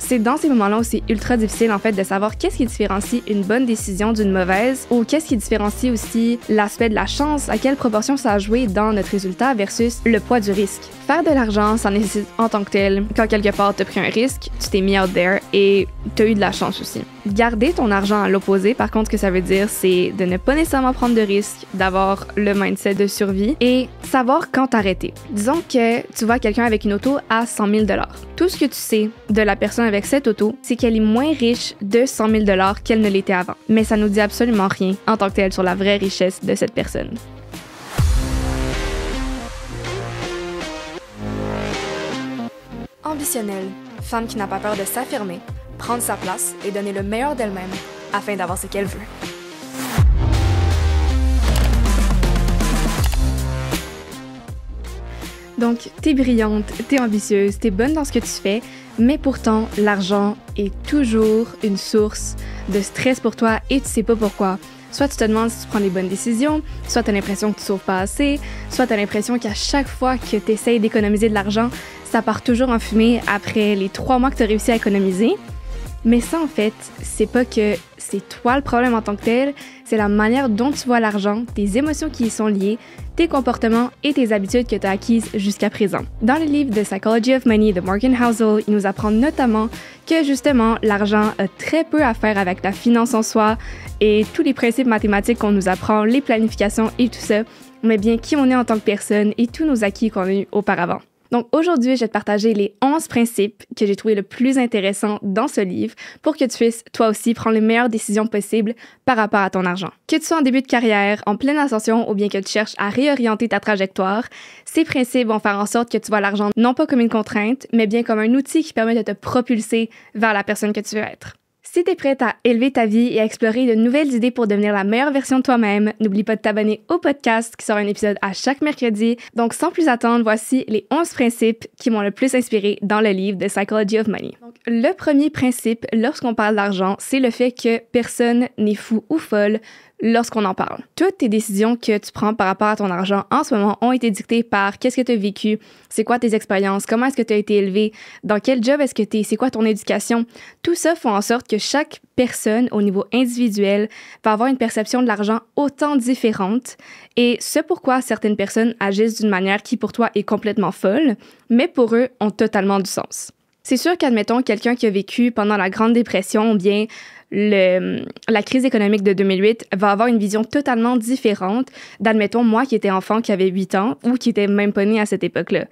C'est dans ces moments-là où c'est ultra difficile en fait de savoir qu'est-ce qui différencie une bonne décision d'une mauvaise ou qu'est-ce qui différencie aussi l'aspect de la chance, à quelle proportion ça a joué dans notre résultat versus le poids du risque. Faire de l'argent, ça nécessite en tant que tel, quand quelque part t'as pris un risque, tu t'es mis out there et t'as eu de la chance aussi. Garder ton argent à l'opposé, par contre, ce que ça veut dire, c'est de ne pas nécessairement prendre de risques, d'avoir le mindset de survie et savoir quand t'arrêter. Disons que tu vois quelqu'un avec une auto à 100 000 $. Tout ce que tu sais de la personne avec cette auto, c'est qu'elle est moins riche de 100 000 $ qu'elle ne l'était avant. Mais ça nous dit absolument rien en tant que tel sur la vraie richesse de cette personne. Ambitionnelle, femme qui n'a pas peur de s'affirmer, prendre sa place et donner le meilleur d'elle-même afin d'avoir ce qu'elle veut. Donc, t'es brillante, t'es ambitieuse, t'es bonne dans ce que tu fais, mais pourtant, l'argent est toujours une source de stress pour toi et tu sais pas pourquoi. Soit tu te demandes si tu prends les bonnes décisions, soit t'as l'impression que tu sauves pas assez, soit t'as l'impression qu'à chaque fois que t'essayes d'économiser de l'argent, ça part toujours en fumée après les 3 mois que t'as réussi à économiser. Mais ça, en fait, c'est pas que c'est toi le problème en tant que tel, c'est la manière dont tu vois l'argent, tes émotions qui y sont liées, tes comportements et tes habitudes que tu as acquises jusqu'à présent. Dans le livre The Psychology of Money de Morgan Housel, il nous apprend notamment que justement, l'argent a très peu à faire avec la finance en soi et tous les principes mathématiques qu'on nous apprend, les planifications et tout ça, mais bien qui on est en tant que personne et tous nos acquis qu'on a eu auparavant. Donc aujourd'hui, je vais te partager les 11 principes que j'ai trouvé le plus intéressants dans ce livre pour que tu puisses, toi aussi, prendre les meilleures décisions possibles par rapport à ton argent. Que tu sois en début de carrière, en pleine ascension ou bien que tu cherches à réorienter ta trajectoire, ces principes vont faire en sorte que tu vois l'argent non pas comme une contrainte, mais bien comme un outil qui permet de te propulser vers la personne que tu veux être. Si tu es prête à élever ta vie et à explorer de nouvelles idées pour devenir la meilleure version de toi-même, n'oublie pas de t'abonner au podcast qui sort un épisode à chaque mercredi. Donc, sans plus attendre, voici les 11 principes qui m'ont le plus inspiré dans le livre The Psychology of Money. Donc, le premier principe, lorsqu'on parle d'argent, c'est le fait que personne n'est fou ou folle lorsqu'on en parle. Toutes tes décisions que tu prends par rapport à ton argent en ce moment ont été dictées par qu'est-ce que tu as vécu, c'est quoi tes expériences, comment est-ce que tu as été élevé, dans quel job est-ce que tu es, c'est quoi ton éducation. Tout ça fait en sorte que chaque personne au niveau individuel va avoir une perception de l'argent autant différente et ce pourquoi certaines personnes agissent d'une manière qui pour toi est complètement folle, mais pour eux ont totalement du sens. C'est sûr qu'admettons quelqu'un qui a vécu pendant la Grande Dépression ou bien la crise économique de 2008 va avoir une vision totalement différente d'admettons moi qui étais enfant, qui avait 8 ans ou qui était même pas né à cette époque-là.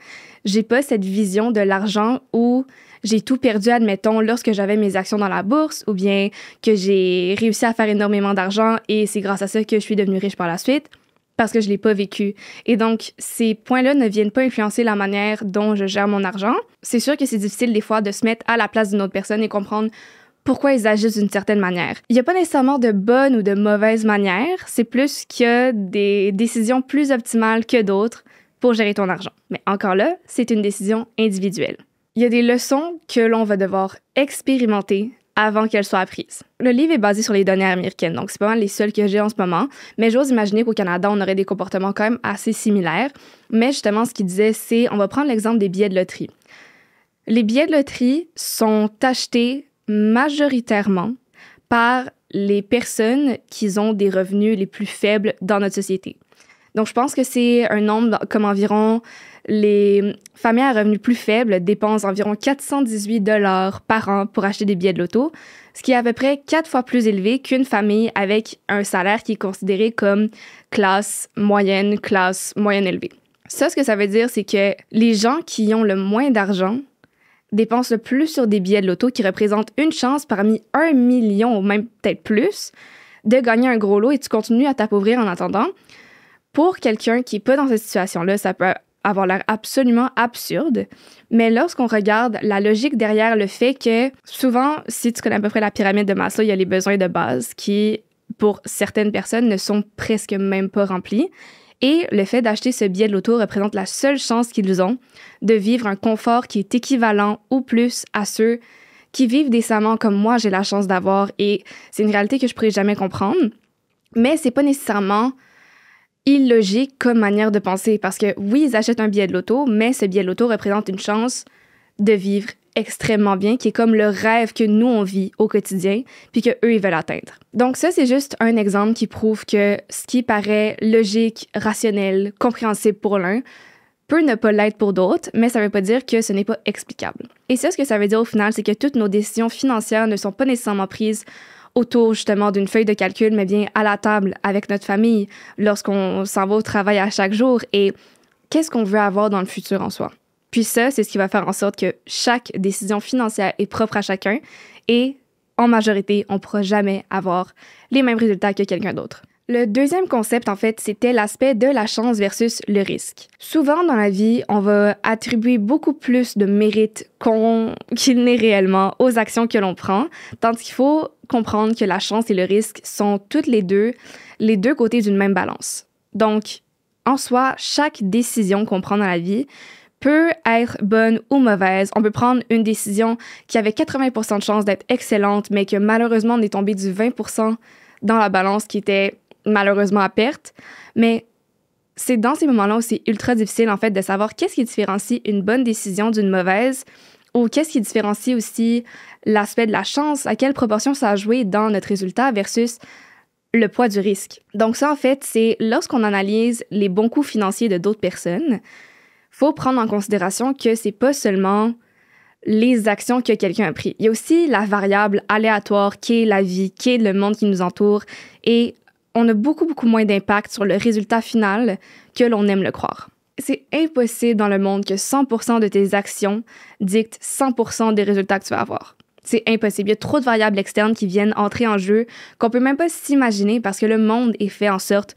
J'ai pas cette vision de l'argent où j'ai tout perdu, admettons, lorsque j'avais mes actions dans la bourse ou bien que j'ai réussi à faire énormément d'argent et c'est grâce à ça que je suis devenue riche par la suite. Parce que je l'ai pas vécu. Et donc, ces points-là ne viennent pas influencer la manière dont je gère mon argent. C'est sûr que c'est difficile des fois de se mettre à la place d'une autre personne et comprendre pourquoi ils agissent d'une certaine manière. Il n'y a pas nécessairement de bonne ou de mauvaise manière, c'est plus qu'il y a des décisions plus optimales que d'autres pour gérer ton argent. Mais encore là, c'est une décision individuelle. Il y a des leçons que l'on va devoir expérimenter avant qu'elles soient apprises. Le livre est basé sur les données américaines, donc c'est pas mal les seules que j'ai en ce moment, mais j'ose imaginer qu'au Canada, on aurait des comportements quand même assez similaires. Mais justement, ce qu'il disait, c'est, on va prendre l'exemple des billets de loterie. Les billets de loterie sont achetés majoritairement par les personnes qui ont des revenus les plus faibles dans notre société. Donc, je pense que c'est un nombre comme environ les familles à revenus plus faibles dépensent environ 418 $ par an pour acheter des billets de loto, ce qui est à peu près 4 fois plus élevé qu'une famille avec un salaire qui est considéré comme classe moyenne élevée. Ça, ce que ça veut dire, c'est que les gens qui ont le moins d'argent dépensent le plus sur des billets de loto qui représentent une chance parmi 1 million ou même peut-être plus de gagner un gros lot et tu continues à t'appauvrir en attendant. Pour quelqu'un qui n'est pas dans cette situation-là, ça peut avoir l'air absolument absurde, mais lorsqu'on regarde la logique derrière le fait que souvent, si tu connais à peu près la pyramide de Maslow, il y a les besoins de base qui, pour certaines personnes, ne sont presque même pas remplis. Et le fait d'acheter ce billet de loto représente la seule chance qu'ils ont de vivre un confort qui est équivalent ou plus à ceux qui vivent décemment comme moi j'ai la chance d'avoir. Et c'est une réalité que je pourrais jamais comprendre, mais c'est pas nécessairement illogique comme manière de penser parce que oui, ils achètent un billet de loto, mais ce billet de loto représente une chance de vivre extrêmement bien, qui est comme le rêve que nous, on vit au quotidien, puis qu'eux, ils veulent atteindre. Donc ça, c'est juste un exemple qui prouve que ce qui paraît logique, rationnel, compréhensible pour l'un, peut ne pas l'être pour d'autres, mais ça ne veut pas dire que ce n'est pas explicable. Et ça, ce que ça veut dire au final, c'est que toutes nos décisions financières ne sont pas nécessairement prises autour justement d'une feuille de calcul, mais bien à la table avec notre famille, lorsqu'on s'en va au travail à chaque jour, et qu'est-ce qu'on veut avoir dans le futur en soi. Puis ça, c'est ce qui va faire en sorte que chaque décision financière est propre à chacun et en majorité, on ne pourra jamais avoir les mêmes résultats que quelqu'un d'autre. Le deuxième concept, en fait, c'était l'aspect de la chance versus le risque. Souvent, dans la vie, on va attribuer beaucoup plus de mérite qu'il n'est réellement aux actions que l'on prend, tandis qu'il faut comprendre que la chance et le risque sont toutes les deux côtés d'une même balance. Donc, en soi, chaque décision qu'on prend dans la vie peut être bonne ou mauvaise. On peut prendre une décision qui avait 80% de chance d'être excellente, mais que malheureusement, on est tombé du 20% dans la balance qui était malheureusement à perte. Mais c'est dans ces moments-là où c'est ultra difficile, en fait, de savoir qu'est-ce qui différencie une bonne décision d'une mauvaise ou qu'est-ce qui différencie aussi l'aspect de la chance, à quelle proportion ça a joué dans notre résultat versus le poids du risque. Donc ça, en fait, c'est lorsqu'on analyse les bons coups financiers de d'autres personnes, faut prendre en considération que c'est pas seulement les actions que quelqu'un a prises. Il y a aussi la variable aléatoire qui est la vie, qui est le monde qui nous entoure, et on a beaucoup, beaucoup moins d'impact sur le résultat final que l'on aime le croire. C'est impossible dans le monde que 100% de tes actions dictent 100% des résultats que tu vas avoir. C'est impossible. Il y a trop de variables externes qui viennent entrer en jeu qu'on peut même pas s'imaginer parce que le monde est fait en sorte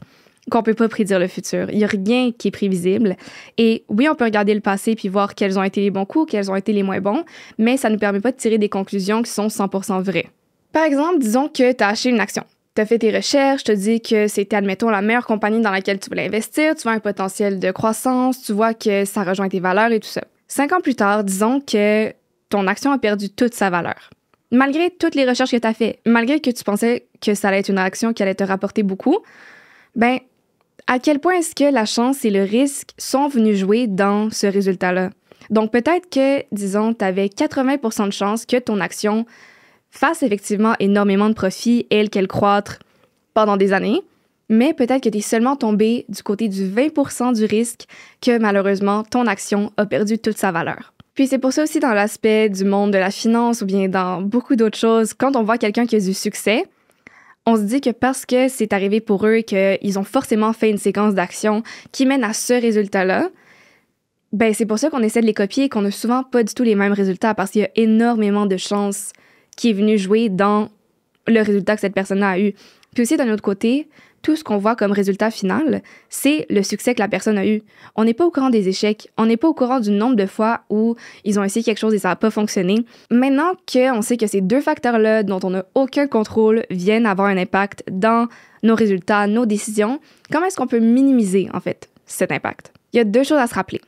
qu'on peut pas prédire le futur. Il y a rien qui est prévisible. Et oui, on peut regarder le passé puis voir quels ont été les bons coups, quels ont été les moins bons, mais ça ne nous permet pas de tirer des conclusions qui sont 100% vraies. Par exemple, disons que tu as acheté une action. Tu as fait tes recherches, tu te dis que c'était, admettons, la meilleure compagnie dans laquelle tu voulais investir, tu vois un potentiel de croissance, tu vois que ça rejoint tes valeurs et tout ça. 5 ans plus tard, disons que ton action a perdu toute sa valeur. Malgré toutes les recherches que tu as faites, malgré que tu pensais que ça allait être une action qui allait te rapporter beaucoup, ben, à quel point est-ce que la chance et le risque sont venus jouer dans ce résultat-là? Donc, peut-être que, disons, tu avais 80% de chance que ton action fasse effectivement énormément de profit, qu'elle croître pendant des années, mais peut-être que tu es seulement tombé du côté du 20% du risque que, malheureusement, ton action a perdu toute sa valeur. Puis c'est pour ça aussi dans l'aspect du monde de la finance ou bien dans beaucoup d'autres choses, quand on voit quelqu'un qui a du succès, on se dit que parce que c'est arrivé pour eux, qu'ils ont forcément fait une séquence d'actions qui mène à ce résultat-là, ben c'est pour ça qu'on essaie de les copier et qu'on n'a souvent pas du tout les mêmes résultats parce qu'il y a énormément de chance qui est venue jouer dans le résultat que cette personne-là a eu. Puis aussi, d'un autre côté, tout ce qu'on voit comme résultat final, c'est le succès que la personne a eu. On n'est pas au courant des échecs, on n'est pas au courant du nombre de fois où ils ont essayé quelque chose et ça n'a pas fonctionné. Maintenant qu'on sait que ces deux facteurs-là, dont on n'a aucun contrôle, viennent avoir un impact dans nos résultats, nos décisions, comment est-ce qu'on peut minimiser, en fait, cet impact? Il y a deux choses à se rappeler.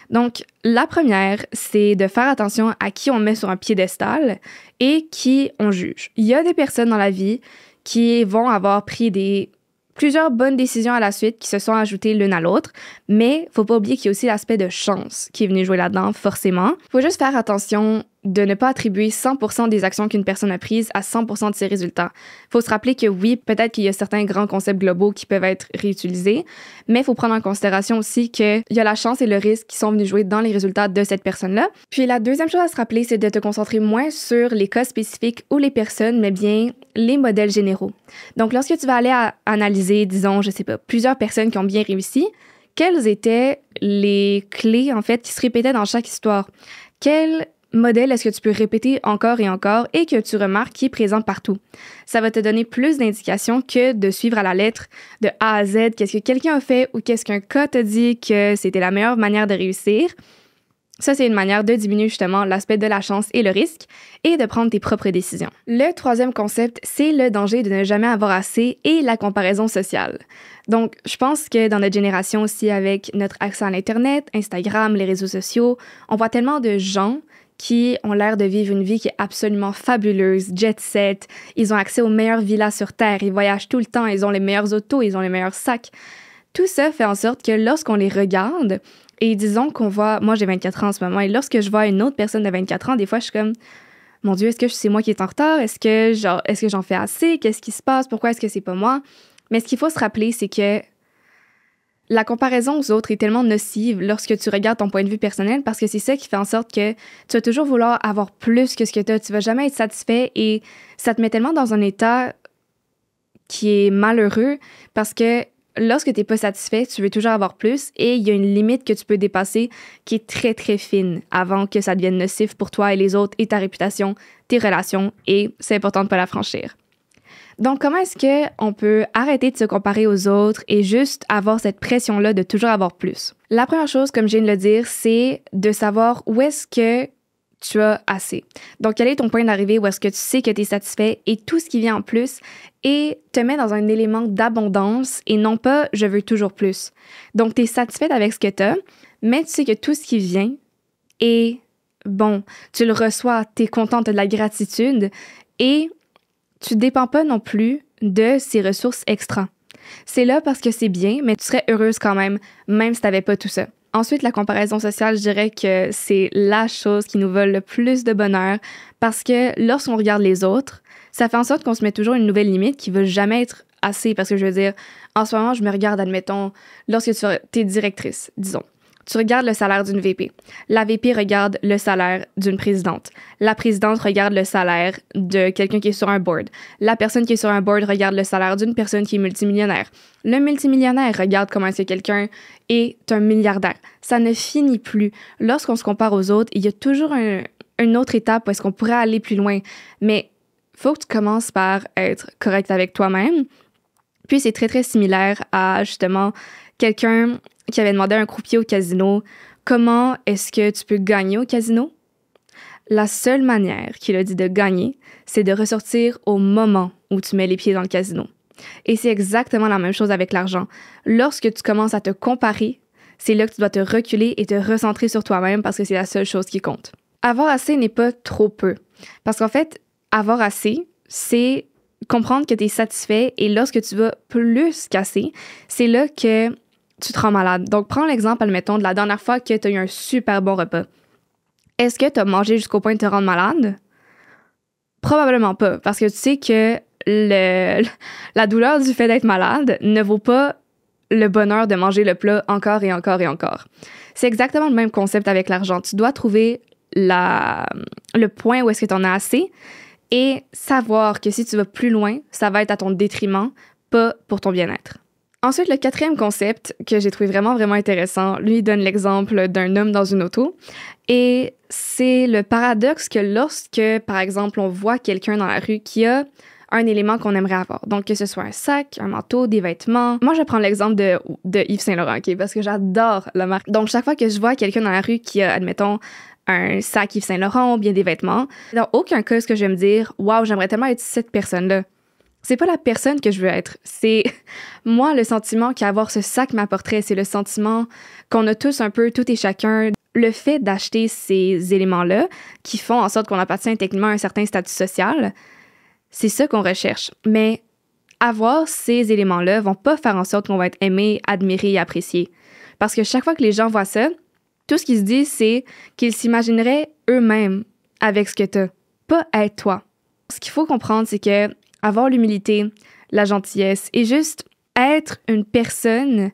Donc, la première, c'est de faire attention à qui on met sur un piédestal et qui on juge. Il y a des personnes dans la vie qui vont avoir pris plusieurs bonnes décisions à la suite qui se sont ajoutées l'une à l'autre, mais faut pas oublier qu'il y a aussi l'aspect de chance qui est venu jouer là-dedans, forcément. Faut juste faire attention de ne pas attribuer 100% des actions qu'une personne a prises à 100% de ses résultats. Faut se rappeler que oui, peut-être qu'il y a certains grands concepts globaux qui peuvent être réutilisés, mais il faut prendre en considération aussi qu'il y a la chance et le risque qui sont venus jouer dans les résultats de cette personne-là. Puis la deuxième chose à se rappeler, c'est de te concentrer moins sur les cas spécifiques ou les personnes, mais bien les modèles généraux. Donc, lorsque tu vas aller analyser, disons, je sais pas, plusieurs personnes qui ont bien réussi, quelles étaient les clés, en fait, qui se répétaient dans chaque histoire? Quel modèle est-ce que tu peux répéter encore et encore et que tu remarques qui est présent partout? Ça va te donner plus d'indications que de suivre à la lettre de A à Z qu'est-ce que quelqu'un a fait ou qu'est-ce qu'un cas t'a dit que c'était la meilleure manière de réussir. Ça, c'est une manière de diminuer justement l'aspect de la chance et le risque et de prendre tes propres décisions. Le troisième concept, c'est le danger de ne jamais avoir assez et la comparaison sociale. Donc, je pense que dans notre génération aussi, avec notre accès à l'Internet, Instagram, les réseaux sociaux, on voit tellement de gens qui ont l'air de vivre une vie qui est absolument fabuleuse, jet set, ils ont accès aux meilleures villas sur Terre, ils voyagent tout le temps, ils ont les meilleures autos, ils ont les meilleurs sacs. Tout ça fait en sorte que lorsqu'on les regarde Et disons moi j'ai 24 ans en ce moment, et lorsque je vois une autre personne de 24 ans, des fois je suis comme, mon Dieu, est-ce que c'est moi qui est en retard? Est-ce que j'en fais assez? Qu'est-ce qui se passe? Pourquoi est-ce que c'est pas moi? Mais ce qu'il faut se rappeler, c'est que la comparaison aux autres est tellement nocive lorsque tu regardes ton point de vue personnel, parce que c'est ça qui fait en sorte que tu vas toujours vouloir avoir plus que ce que tu as. Tu vas jamais être satisfait, et ça te met tellement dans un état qui est malheureux, parce que lorsque tu n'es pas satisfait, tu veux toujours avoir plus, et il y a une limite que tu peux dépasser qui est très, très fine avant que ça devienne nocif pour toi et les autres et ta réputation, tes relations, et c'est important de ne pas la franchir. Donc, comment est-ce qu'on peut arrêter de se comparer aux autres et juste avoir cette pression-là de toujours avoir plus? La première chose, comme je viens de le dire, c'est de savoir où est-ce que tu as assez. Donc, quel est ton point d'arrivée où est-ce que tu sais que tu es satisfait, et tout ce qui vient en plus et te met dans un élément d'abondance et non pas « je veux toujours plus ». Donc, tu es satisfaite avec ce que tu as, mais tu sais que tout ce qui vient est bon. Tu le reçois, tu es contente, tu as de la gratitude, et tu ne dépends pas non plus de ces ressources extra. C'est là parce que c'est bien, mais tu serais heureuse quand même si tu n'avais pas tout ça. Ensuite, la comparaison sociale, je dirais que c'est la chose qui nous vole le plus de bonheur, parce que lorsqu'on regarde les autres, ça fait en sorte qu'on se met toujours une nouvelle limite qui ne va jamais être assez. Parce que je veux dire, en ce moment, je me regarde, admettons, lorsque tu es directrice, disons. Tu regardes le salaire d'une VP. La VP regarde le salaire d'une présidente. La présidente regarde le salaire de quelqu'un qui est sur un board. La personne qui est sur un board regarde le salaire d'une personne qui est multimillionnaire. Le multimillionnaire regarde comment est-ce que quelqu'un est un milliardaire. Ça ne finit plus. Lorsqu'on se compare aux autres, il y a toujours une autre étape où est-ce qu'on pourrait aller plus loin. Mais il faut que tu commences par être correct avec toi-même. Puis c'est très, très similaire à, justement, quelqu'un qui avait demandé à un croupier au casino comment est-ce que tu peux gagner au casino. La seule manière qu'il a dit de gagner, c'est de ressortir au moment où tu mets les pieds dans le casino. Et c'est exactement la même chose avec l'argent. Lorsque tu commences à te comparer, c'est là que tu dois te reculer et te recentrer sur toi-même, parce que c'est la seule chose qui compte. Avoir assez n'est pas trop peu. Parce qu'en fait, avoir assez, c'est comprendre que tu es satisfait, et lorsque tu vas plus qu'assez, c'est là que tu te rends malade. Donc, prends l'exemple, admettons, de la dernière fois que tu as eu un super bon repas. Est-ce que tu as mangé jusqu'au point de te rendre malade? Probablement pas, parce que tu sais que la douleur du fait d'être malade ne vaut pas le bonheur de manger le plat encore et encore et encore. C'est exactement le même concept avec l'argent. Tu dois trouver le point où est-ce que tu en as assez, et savoir que si tu vas plus loin, ça va être à ton détriment, pas pour ton bien-être. Ensuite, le quatrième concept que j'ai trouvé vraiment, vraiment intéressant, lui donne l'exemple d'un homme dans une auto. Et c'est le paradoxe que lorsque, par exemple, on voit quelqu'un dans la rue qui a un élément qu'on aimerait avoir. Donc, que ce soit un sac, un manteau, des vêtements. Moi, je vais prendre l'exemple de Yves Saint-Laurent, OK? Parce que j'adore la marque. Donc, chaque fois que je vois quelqu'un dans la rue qui a, admettons, un sac Yves Saint-Laurent ou bien des vêtements, dans aucun cas est-ce que je vais me dire « Wow, j'aimerais tellement être cette personne-là ». C'est pas la personne que je veux être. C'est moi, le sentiment qu'avoir ce sac m'apporterait. C'est le sentiment qu'on a tous un peu, tout et chacun. Le fait d'acheter ces éléments-là qui font en sorte qu'on appartient techniquement à un certain statut social, c'est ça qu'on recherche. Mais avoir ces éléments-là vont pas faire en sorte qu'on va être aimé, admiré et apprécié. Parce que chaque fois que les gens voient ça, tout ce qu'ils se disent, c'est qu'ils s'imagineraient eux-mêmes avec ce que t'as, pas être toi. Ce qu'il faut comprendre, c'est que avoir l'humilité, la gentillesse et juste être une personne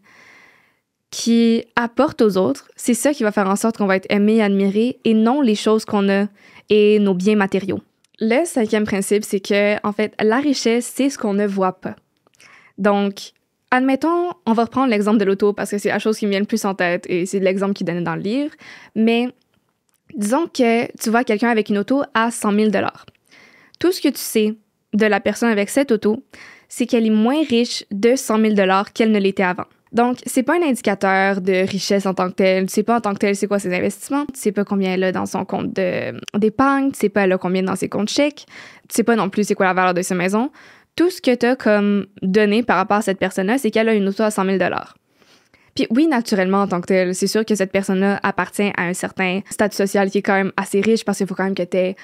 qui apporte aux autres, c'est ça qui va faire en sorte qu'on va être aimé, admiré, et non les choses qu'on a et nos biens matériaux. Le cinquième principe, c'est que, en fait, la richesse, c'est ce qu'on ne voit pas. Donc, admettons, on va reprendre l'exemple de l'auto parce que c'est la chose qui me vient le plus en tête et c'est l'exemple qui est donné dans le livre, mais disons que tu vois quelqu'un avec une auto à 100 000 $. Tout ce que tu sais de la personne avec cette auto, c'est qu'elle est moins riche de 100 000 $ qu'elle ne l'était avant. Donc, c'est pas un indicateur de richesse en tant que tel. Tu sais pas en tant que tel c'est quoi ses investissements. Tu sais pas combien elle a dans son compte d'épargne. Tu sais pas elle a combien dans ses comptes chèques. Tu sais pas non plus c'est quoi la valeur de sa maison. Tout ce que tu as comme donné par rapport à cette personne-là, c'est qu'elle a une auto à 100 000 $. Puis oui, naturellement, en tant que tel, c'est sûr que cette personne-là appartient à un certain statut social qui est quand même assez riche parce qu'il faut quand même que tu aies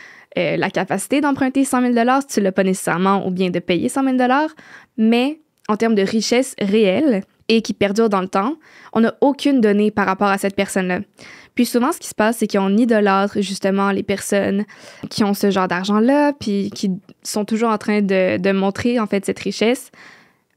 la capacité d'emprunter 100 000 $ si tu l'as pas nécessairement, ou bien de payer 100 000 $. Mais en termes de richesse réelle, et qui perdure dans le temps, on n'a aucune donnée par rapport à cette personne-là. Puis souvent, ce qui se passe, c'est qu'on idolâtre justement les personnes qui ont ce genre d'argent-là, puis qui sont toujours en train de montrer en fait cette richesse,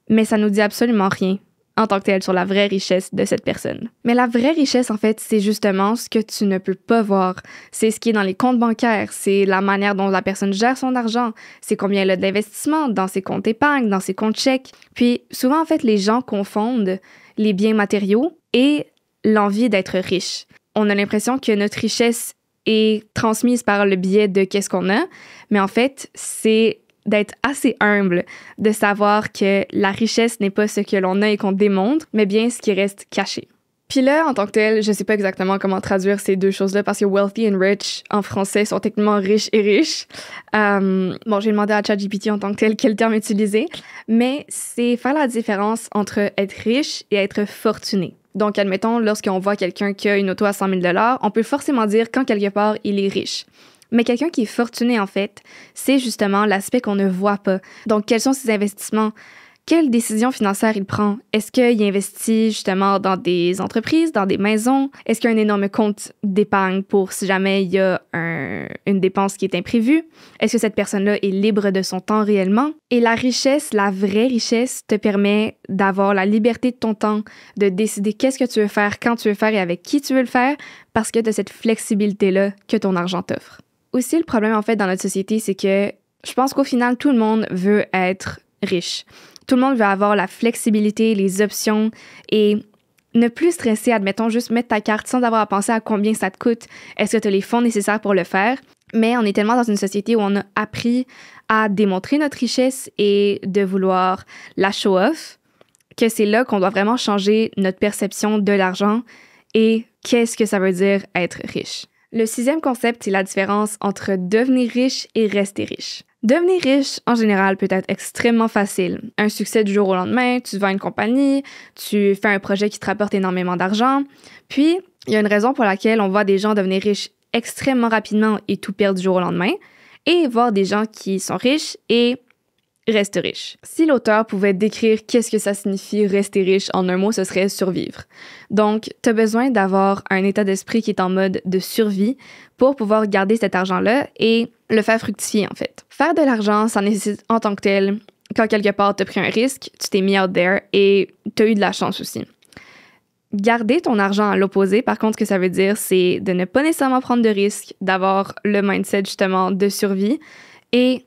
mais ça nous dit absolument rien en tant que tel sur la vraie richesse de cette personne. Mais la vraie richesse, en fait, c'est justement ce que tu ne peux pas voir. C'est ce qui est dans les comptes bancaires, c'est la manière dont la personne gère son argent, c'est combien elle a d'investissement dans ses comptes épargne, dans ses comptes chèques. Puis souvent, en fait, les gens confondent les biens matériaux et l'envie d'être riche. On a l'impression que notre richesse est transmise par le biais de qu'est-ce qu'on a, mais en fait, c'est d'être assez humble, de savoir que la richesse n'est pas ce que l'on a et qu'on démontre, mais bien ce qui reste caché. Puis là, en tant que tel, je sais pas exactement comment traduire ces deux choses-là parce que wealthy and rich, en français, sont techniquement riches et riches. Bon, j'ai demandé à ChatGPT en tant que tel quel terme utiliser, mais c'est faire la différence entre être riche et être fortuné. Donc, admettons, lorsqu'on voit quelqu'un qui a une auto à 100 000 $, on peut forcément dire qu'en quelque part, il est riche. Mais quelqu'un qui est fortuné, en fait, c'est justement l'aspect qu'on ne voit pas. Donc, quels sont ses investissements? Quelles décisions financières il prend? Est-ce qu'il investit justement dans des entreprises, dans des maisons? Est-ce qu'il y a un énorme compte d'épargne pour si jamais il y a une dépense qui est imprévue? Est-ce que cette personne-là est libre de son temps réellement? Et la richesse, la vraie richesse, te permet d'avoir la liberté de ton temps, de décider qu'est-ce que tu veux faire, quand tu veux faire et avec qui tu veux le faire, parce que tu as cette flexibilité-là que ton argent t'offre. Aussi, le problème, en fait, dans notre société, c'est que je pense qu'au final, tout le monde veut être riche. Tout le monde veut avoir la flexibilité, les options et ne plus stresser, admettons, juste mettre ta carte sans avoir à penser à combien ça te coûte. Est-ce que tu as les fonds nécessaires pour le faire? Mais on est tellement dans une société où on a appris à démontrer notre richesse et de vouloir la show-off que c'est là qu'on doit vraiment changer notre perception de l'argent et qu'est-ce que ça veut dire être riche. Le 6e concept, c'est la différence entre devenir riche et rester riche. Devenir riche, en général, peut être extrêmement facile. Un succès du jour au lendemain, tu vends une compagnie, tu fais un projet qui te rapporte énormément d'argent. Puis, il y a une raison pour laquelle on voit des gens devenir riches extrêmement rapidement et tout perdre du jour au lendemain, et voir des gens qui sont riches et restent riches. Si l'auteur pouvait décrire qu'est-ce que ça signifie rester riche en un mot, ce serait survivre. Donc, tu as besoin d'avoir un état d'esprit qui est en mode de survie pour pouvoir garder cet argent-là et le faire fructifier, en fait. Faire de l'argent, ça nécessite en tant que tel, quand quelque part tu as pris un risque, tu t'es mis out there et tu as eu de la chance aussi. Garder ton argent à l'opposé, par contre, ce que ça veut dire, c'est de ne pas nécessairement prendre de risques, d'avoir le mindset justement de survie et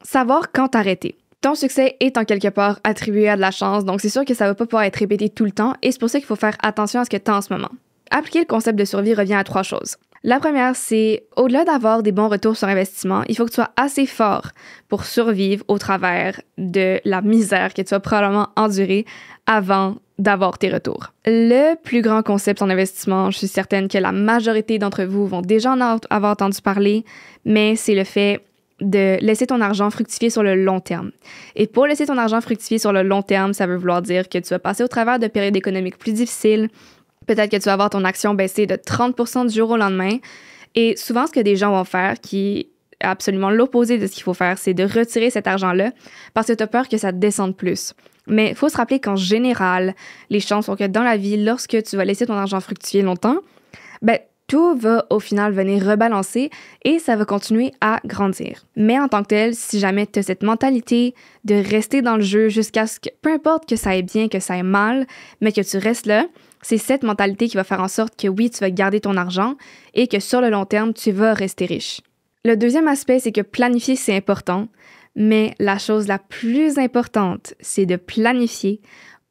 savoir quand t'arrêter. Ton succès est en quelque part attribué à de la chance, donc c'est sûr que ça va pas pouvoir être répété tout le temps et c'est pour ça qu'il faut faire attention à ce que tu as en ce moment. Appliquer le concept de survie revient à 3 choses. La première, c'est au-delà d'avoir des bons retours sur investissement, il faut que tu sois assez fort pour survivre au travers de la misère que tu vas probablement endurer avant d'avoir tes retours. Le plus grand concept en investissement, je suis certaine que la majorité d'entre vous vont déjà en avoir entendu parler, mais c'est le fait de laisser ton argent fructifier sur le long terme. Et pour laisser ton argent fructifier sur le long terme, ça veut vouloir dire que tu vas passer au travers de périodes économiques plus difficiles. Peut-être que tu vas voir ton action baisser de 30% du jour au lendemain. Et souvent, ce que des gens vont faire, qui est absolument l'opposé de ce qu'il faut faire, c'est de retirer cet argent-là parce que tu as peur que ça descende plus. Mais il faut se rappeler qu'en général, les chances sont que dans la vie, lorsque tu vas laisser ton argent fructifier longtemps, tout va au final venir rebalancer et ça va continuer à grandir. Mais en tant que tel, si jamais tu as cette mentalité de rester dans le jeu jusqu'à ce que, peu importe que ça aille bien, que ça aille mal, mais que tu restes là, c'est cette mentalité qui va faire en sorte que oui, tu vas garder ton argent et que sur le long terme, tu vas rester riche. Le deuxième aspect, c'est que planifier, c'est important, mais la chose la plus importante, c'est de planifier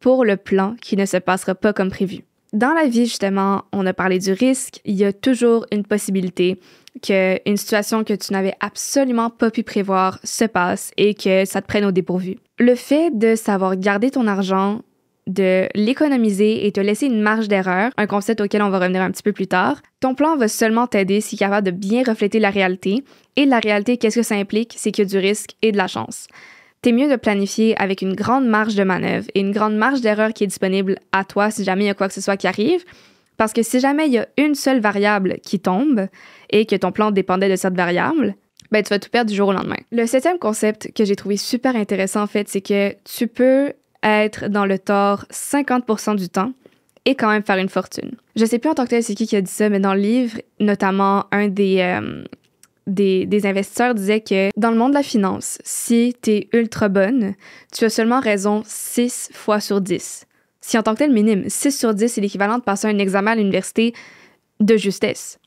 pour le plan qui ne se passera pas comme prévu. Dans la vie, justement, on a parlé du risque. Il y a toujours une possibilité qu'une situation que tu n'avais absolument pas pu prévoir se passe et que ça te prenne au dépourvu. Le fait de savoir garder ton argent, de l'économiser et te laisser une marge d'erreur, un concept auquel on va revenir un petit peu plus tard, ton plan va seulement t'aider s'il est capable de bien refléter la réalité. Et la réalité, qu'est-ce que ça implique? C'est qu'il y a du risque et de la chance. T'es mieux de planifier avec une grande marge de manœuvre et une grande marge d'erreur qui est disponible à toi si jamais il y a quoi que ce soit qui arrive. Parce que si jamais il y a une seule variable qui tombe et que ton plan dépendait de cette variable, tu vas tout perdre du jour au lendemain. Le 7e concept que j'ai trouvé super intéressant, en fait, c'est que tu peux être dans le tort 50% du temps et quand même faire une fortune. Je sais plus en tant que tel c'est qui a dit ça, mais dans le livre, notamment un des investisseurs disait que dans le monde de la finance, si t'es ultra bonne, tu as seulement raison 6 fois sur 10. Si en tant que tel minime, 6 sur 10, c'est l'équivalent de passer un examen à l'université de justesse.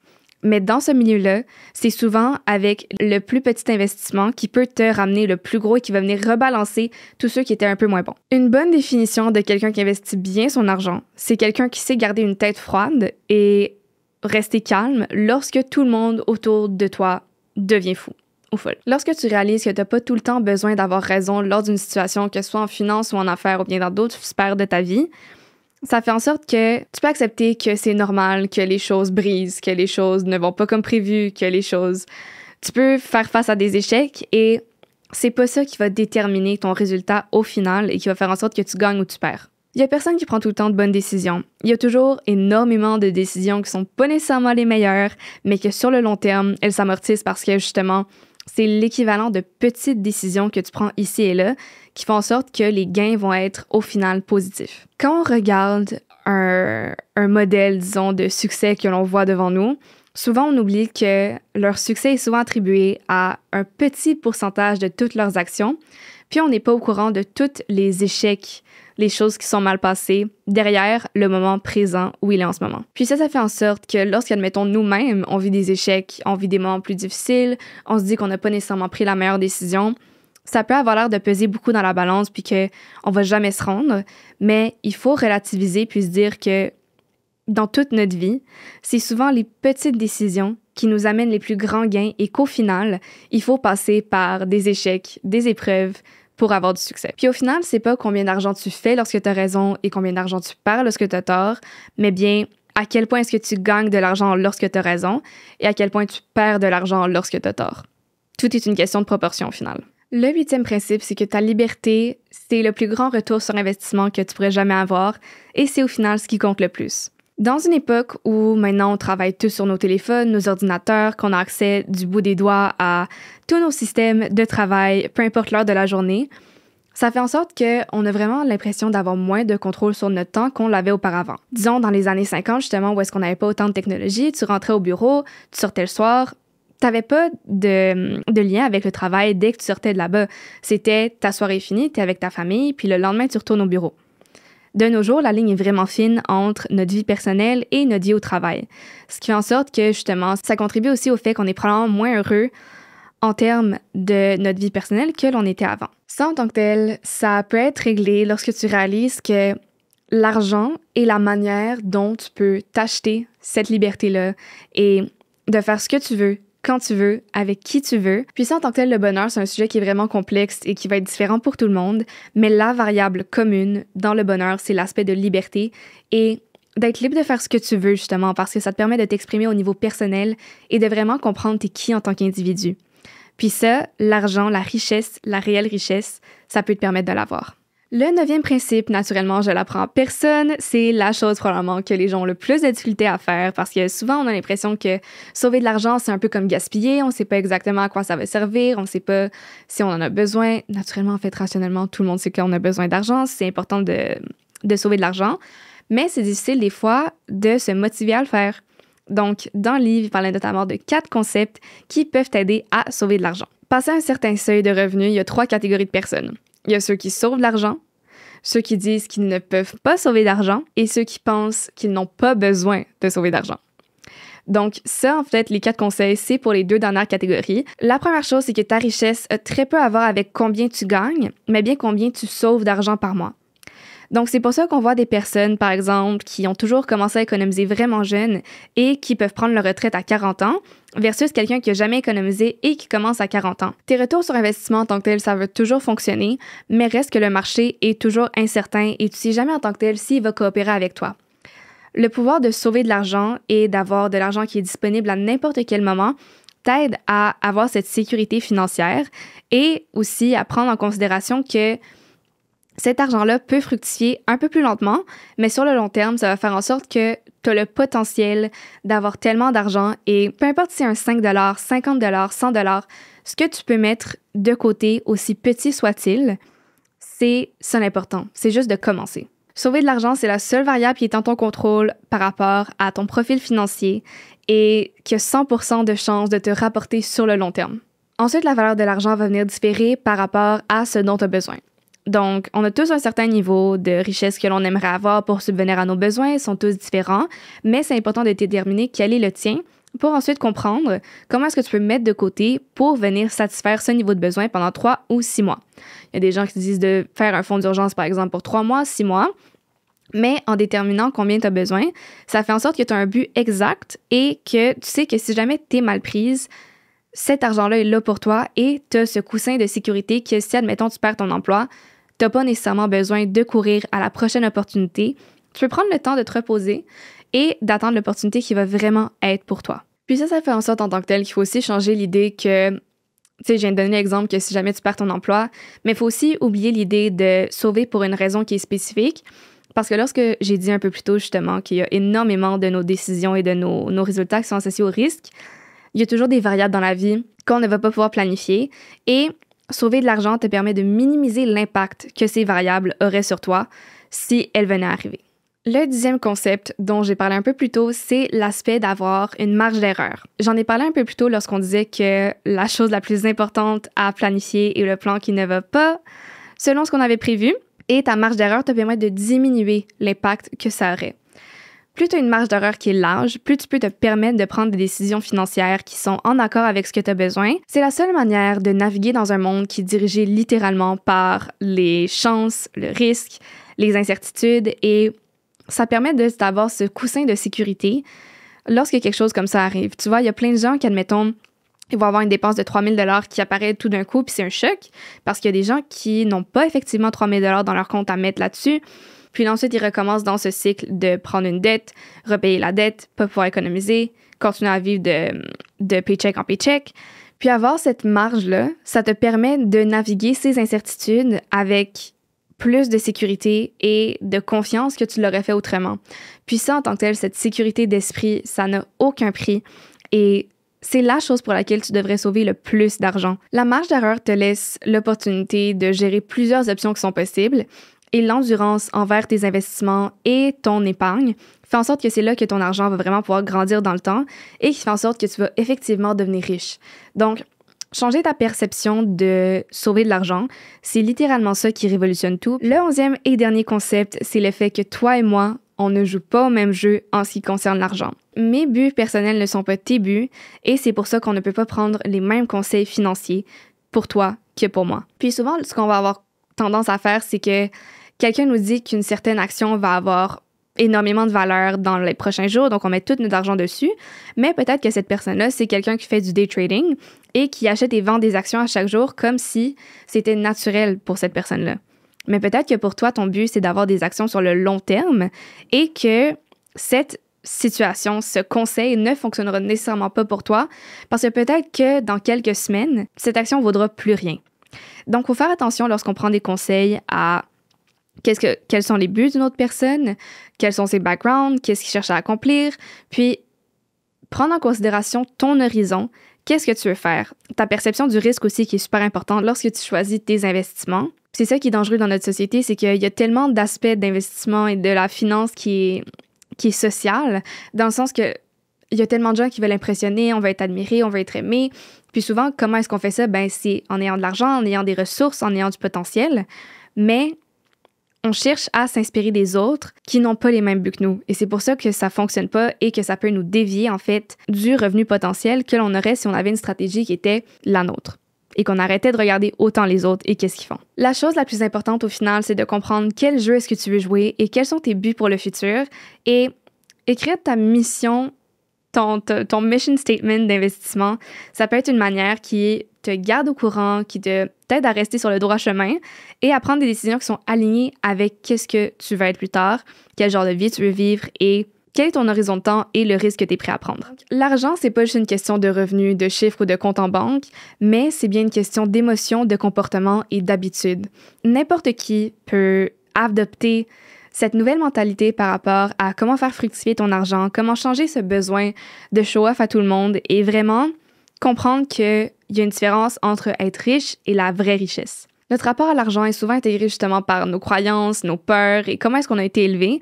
Mais dans ce milieu-là, c'est souvent avec le plus petit investissement qui peut te ramener le plus gros et qui va venir rebalancer tous ceux qui étaient un peu moins bons. Une bonne définition de quelqu'un qui investit bien son argent, c'est quelqu'un qui sait garder une tête froide et rester calme lorsque tout le monde autour de toi devient fou ou folle. Lorsque tu réalises que tu n'as pas tout le temps besoin d'avoir raison lors d'une situation, que ce soit en finance ou en affaires ou bien dans d'autres sphères de ta vie, ça fait en sorte que tu peux accepter que c'est normal, que les choses brisent, que les choses ne vont pas comme prévu, que les choses... Tu peux faire face à des échecs et c'est pas ça qui va déterminer ton résultat au final et qui va faire en sorte que tu gagnes ou tu perds. Il y a personne qui prend tout le temps de bonnes décisions. Il y a toujours énormément de décisions qui sont pas nécessairement les meilleures, mais que sur le long terme, elles s'amortissent parce que justement, c'est l'équivalent de petites décisions que tu prends ici et là qui font en sorte que les gains vont être au final positifs. Quand on regarde un modèle, disons, de succès que l'on voit devant nous, souvent on oublie que leur succès est souvent attribué à un petit pourcentage de toutes leurs actions, puis on n'est pas au courant de tous les échecs, les choses qui sont mal passées derrière le moment présent où il est en ce moment. Puis ça fait en sorte que lorsqu'admettons nous-mêmes, on vit des échecs, on vit des moments plus difficiles, on se dit qu'on n'a pas nécessairement pris la meilleure décision, ça peut avoir l'air de peser beaucoup dans la balance puis qu'on va jamais se rendre, mais il faut relativiser puis se dire que dans toute notre vie, c'est souvent les petites décisions qui nous amènent les plus grands gains et qu'au final, il faut passer par des échecs, des épreuves, pour avoir du succès. Puis au final, c'est pas combien d'argent tu fais lorsque tu as raison et combien d'argent tu perds lorsque tu as tort, mais bien à quel point est-ce que tu gagnes de l'argent lorsque tu as raison et à quel point tu perds de l'argent lorsque tu as tort. Tout est une question de proportion au final. Le 8e principe, c'est que ta liberté, c'est le plus grand retour sur investissement que tu pourrais jamais avoir et c'est au final ce qui compte le plus. Dans une époque où maintenant on travaille tous sur nos téléphones, nos ordinateurs, qu'on a accès du bout des doigts à tous nos systèmes de travail, peu importe l'heure de la journée, ça fait en sorte qu'on a vraiment l'impression d'avoir moins de contrôle sur notre temps qu'on l'avait auparavant. Disons, dans les années 50, justement, où est-ce qu'on n'avait pas autant de technologie, tu rentrais au bureau, tu sortais le soir, t'avais pas de lien avec le travail dès que tu sortais de là-bas. C'était ta soirée finie, t'es avec ta famille, puis le lendemain, tu retournes au bureau. De nos jours, la ligne est vraiment fine entre notre vie personnelle et notre vie au travail. Ce qui fait en sorte que, justement, ça contribue aussi au fait qu'on est probablement moins heureux en termes de notre vie personnelle que l'on était avant. Ça, en tant que tel, ça peut être réglé lorsque tu réalises que l'argent est la manière dont tu peux t'acheter cette liberté-là et de faire ce que tu veux, quand tu veux, avec qui tu veux. Puis ça, en tant que tel, le bonheur, c'est un sujet qui est vraiment complexe et qui va être différent pour tout le monde, mais la variable commune dans le bonheur, c'est l'aspect de liberté et d'être libre de faire ce que tu veux, justement, parce que ça te permet de t'exprimer au niveau personnel et de vraiment comprendre t'es qui en tant qu'individu. Puis ça, l'argent, la richesse, la réelle richesse, ça peut te permettre de l'avoir. Le 9e principe, naturellement, je l'apprends à personne, c'est la chose probablement que les gens ont le plus de difficulté à faire parce que souvent on a l'impression que sauver de l'argent, c'est un peu comme gaspiller, on sait pas exactement à quoi ça va servir, on sait pas si on en a besoin. Naturellement, en fait, rationnellement, tout le monde sait qu'on a besoin d'argent, c'est important de sauver de l'argent, mais c'est difficile des fois de se motiver à le faire. Donc, dans le livre, il parlait notamment de 4 concepts qui peuvent t'aider à sauver de l'argent. Passé un certain seuil de revenus, il y a 3 catégories de personnes. Il y a ceux qui sauvent de l'argent, ceux qui disent qu'ils ne peuvent pas sauver d'argent et ceux qui pensent qu'ils n'ont pas besoin de sauver d'argent. Donc ça, en fait, les 4 conseils, c'est pour les 2 dernières catégories. La première chose, c'est que ta richesse a très peu à voir avec combien tu gagnes, mais bien combien tu sauves d'argent par mois. Donc, c'est pour ça qu'on voit des personnes, par exemple, qui ont toujours commencé à économiser vraiment jeunes et qui peuvent prendre leur retraite à 40 ans versus quelqu'un qui n'a jamais économisé et qui commence à 40 ans. Tes retours sur investissement en tant que tel, ça va toujours fonctionner, mais reste que le marché est toujours incertain et tu sais jamais en tant que tel s'il va coopérer avec toi. Le pouvoir de sauver de l'argent et d'avoir de l'argent qui est disponible à n'importe quel moment t'aide à avoir cette sécurité financière et aussi à prendre en considération que cet argent-là peut fructifier un peu plus lentement, mais sur le long terme, ça va faire en sorte que tu as le potentiel d'avoir tellement d'argent et peu importe si c'est un 5 $, 50 $, 100 $, ce que tu peux mettre de côté, aussi petit soit-il, c'est ça l'important. C'est juste de commencer. Sauver de l'argent, c'est la seule variable qui est en ton contrôle par rapport à ton profil financier et qui a 100% de chances de te rapporter sur le long terme. Ensuite, la valeur de l'argent va venir différer par rapport à ce dont tu as besoin. Donc, on a tous un certain niveau de richesse que l'on aimerait avoir pour subvenir à nos besoins, ils sont tous différents, mais c'est important de déterminer quel est le tien pour ensuite comprendre comment est-ce que tu peux mettre de côté pour venir satisfaire ce niveau de besoin pendant 3 ou 6 mois. Il y a des gens qui disent de faire un fonds d'urgence, par exemple, pour 3 mois, 6 mois, mais en déterminant combien tu as besoin, ça fait en sorte que tu as un but exact et que tu sais que si jamais tu es mal prise, cet argent-là est là pour toi et tu as ce coussin de sécurité que si, admettons, tu perds ton emploi, tu n'as pas nécessairement besoin de courir à la prochaine opportunité. Tu peux prendre le temps de te reposer et d'attendre l'opportunité qui va vraiment être pour toi. Puis ça fait en sorte en tant que tel qu'il faut aussi changer l'idée que, tu sais, je viens de donner l'exemple que si jamais tu perds ton emploi, mais il faut aussi oublier l'idée de sauver pour une raison qui est spécifique. Parce que lorsque j'ai dit un peu plus tôt justement qu'il y a énormément de nos décisions et de nos résultats qui sont associés au risque, il y a toujours des variables dans la vie qu'on ne va pas pouvoir planifier et sauver de l'argent te permet de minimiser l'impact que ces variables auraient sur toi si elles venaient à arriver. Le 10e concept dont j'ai parlé un peu plus tôt, c'est l'aspect d'avoir une marge d'erreur. J'en ai parlé un peu plus tôt lorsqu'on disait que la chose la plus importante à planifier est le plan qui ne va pas selon ce qu'on avait prévu, et ta marge d'erreur te permet de diminuer l'impact que ça aurait. Plus tu as une marge d'erreur qui est large, plus tu peux te permettre de prendre des décisions financières qui sont en accord avec ce que tu as besoin. C'est la seule manière de naviguer dans un monde qui est dirigé littéralement par les chances, le risque, les incertitudes, et ça permet d'avoir ce coussin de sécurité lorsque quelque chose comme ça arrive. Tu vois, il y a plein de gens qui, admettons, ils vont avoir une dépense de 3 000 $ qui apparaît tout d'un coup, puis c'est un choc, parce qu'il y a des gens qui n'ont pas effectivement 3 000 $ dans leur compte à mettre là-dessus. Puis ensuite, ils recommencent dans ce cycle de prendre une dette, repayer la dette, pas pouvoir économiser, continuer à vivre de paycheck en paycheck. Puis avoir cette marge-là, ça te permet de naviguer ces incertitudes avec plus de sécurité et de confiance que tu l'aurais fait autrement. Puis ça, en tant que tel, cette sécurité d'esprit, ça n'a aucun prix et c'est la chose pour laquelle tu devrais sauver le plus d'argent. La marge d'erreur te laisse l'opportunité de gérer plusieurs options qui sont possibles et l'endurance envers tes investissements et ton épargne fait en sorte que c'est là que ton argent va vraiment pouvoir grandir dans le temps et qui fait en sorte que tu vas effectivement devenir riche. Donc, changer ta perception de sauver de l'argent, c'est littéralement ça qui révolutionne tout. Le 11e et dernier concept, c'est le fait que toi et moi, on ne joue pas au même jeu en ce qui concerne l'argent. Mes buts personnels ne sont pas tes buts et c'est pour ça qu'on ne peut pas prendre les mêmes conseils financiers pour toi que pour moi. Puis souvent, ce qu'on va avoir tendance à faire, c'est que quelqu'un nous dit qu'une certaine action va avoir énormément de valeur dans les prochains jours, donc on met tout notre argent dessus, mais peut-être que cette personne-là, c'est quelqu'un qui fait du day trading et qui achète et vend des actions à chaque jour comme si c'était naturel pour cette personne-là. Mais peut-être que pour toi, ton but, c'est d'avoir des actions sur le long terme et que cette situation, ce conseil ne fonctionnera nécessairement pas pour toi parce que peut-être que dans quelques semaines, cette action ne vaudra plus rien. Donc, il faut faire attention lorsqu'on prend des conseils à quels sont les buts d'une autre personne, quels sont ses backgrounds, qu'est-ce qu'il cherche à accomplir, puis prendre en considération ton horizon, qu'est-ce que tu veux faire. Ta perception du risque aussi qui est super importante lorsque tu choisis tes investissements. C'est ça qui est dangereux dans notre société, c'est qu'il y a tellement d'aspects d'investissement et de la finance qui est sociale, dans le sens que il y a tellement de gens qui veulent impressionner, on veut être admiré, on veut être aimé. Puis souvent, comment est-ce qu'on fait ça? Ben, c'est en ayant de l'argent, en ayant des ressources, en ayant du potentiel. Mais on cherche à s'inspirer des autres qui n'ont pas les mêmes buts que nous. Et c'est pour ça que ça fonctionne pas et que ça peut nous dévier, en fait, du revenu potentiel que l'on aurait si on avait une stratégie qui était la nôtre et qu'on arrêtait de regarder autant les autres et qu'est-ce qu'ils font. La chose la plus importante au final, c'est de comprendre quel jeu est-ce que tu veux jouer et quels sont tes buts pour le futur et écrire ta mission, ton mission statement d'investissement. Ça peut être une manière qui te garde au courant, qui t'aide à rester sur le droit chemin et à prendre des décisions qui sont alignées avec qu'est-ce que tu veux être plus tard, quel genre de vie tu veux vivre et quel est ton horizon de temps et le risque que tu es prêt à prendre. L'argent, c'est pas juste une question de revenus, de chiffres ou de compte en banque, mais c'est bien une question d'émotion, de comportement et d'habitude. N'importe qui peut adopter cette nouvelle mentalité par rapport à comment faire fructifier ton argent, comment changer ce besoin de show-off à tout le monde et vraiment comprendre qu'il y a une différence entre être riche et la vraie richesse. Notre rapport à l'argent est souvent intégré justement par nos croyances, nos peurs et comment est-ce qu'on a été élevé.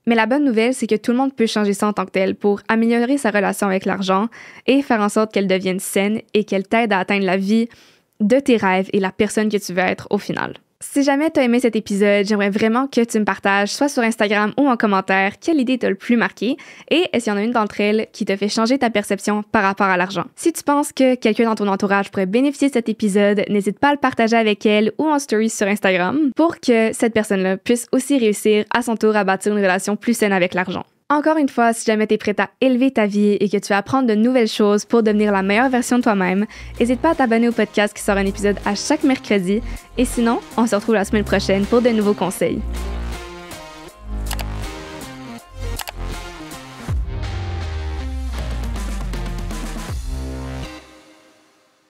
Mais la bonne nouvelle, c'est que tout le monde peut changer ça en tant que tel pour améliorer sa relation avec l'argent et faire en sorte qu'elle devienne saine et qu'elle t'aide à atteindre la vie de tes rêves et la personne que tu veux être au final. Si jamais tu as aimé cet épisode, j'aimerais vraiment que tu me partages, soit sur Instagram ou en commentaire, quelle idée t'a le plus marqué et est-ce qu'il y en a une d'entre elles qui te fait changer ta perception par rapport à l'argent. Si tu penses que quelqu'un dans ton entourage pourrait bénéficier de cet épisode, n'hésite pas à le partager avec elle ou en story sur Instagram pour que cette personne-là puisse aussi réussir à son tour à bâtir une relation plus saine avec l'argent. Encore une fois, si jamais tu es prête à élever ta vie et que tu veux apprendre de nouvelles choses pour devenir la meilleure version de toi-même, n'hésite pas à t'abonner au podcast qui sort un épisode à chaque mercredi. Et sinon, on se retrouve la semaine prochaine pour de nouveaux conseils.